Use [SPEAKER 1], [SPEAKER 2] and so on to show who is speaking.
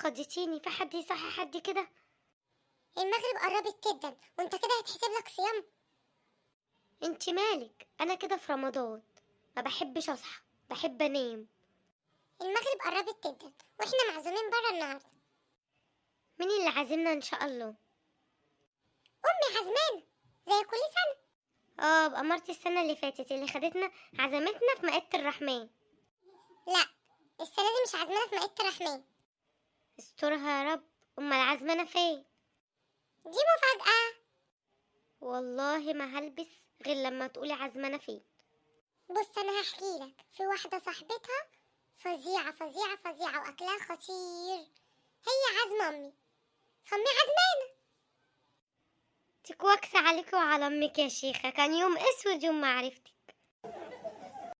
[SPEAKER 1] خضتيني، في حد يصحي حد كده؟
[SPEAKER 2] المغرب قربت جدا وانت كده هيتحسب لك صيام.
[SPEAKER 1] انت مالك؟ انا كده في رمضان، ما بحبش اصحى، بحب انام.
[SPEAKER 2] المغرب قربت جدا واحنا معزومين بره النهارده.
[SPEAKER 1] مين اللي عازمنا ان شاء الله؟
[SPEAKER 2] امي عزمانه زي كل سنه.
[SPEAKER 1] بأمارة السنة اللي فاتت اللي خدتنا عزمتنا في مائدة الرحمن.
[SPEAKER 2] لا، السنه دي مش عزمانه في مائده الرحمن.
[SPEAKER 1] استرها يا رب. امال عازمنا فين؟
[SPEAKER 2] دي مفاجاه.
[SPEAKER 1] والله ما هلبس غير لما تقولي عازمنا فين.
[SPEAKER 2] بص انا هحكي لك، في واحده صاحبتها فظيعه فظيعه فظيعه واكلها خطير، هي عازمه امي فامي عازمانه.
[SPEAKER 1] تكوكس عليك وعلى امك يا شيخة، كان يوم اسود يوم ما عرفتك.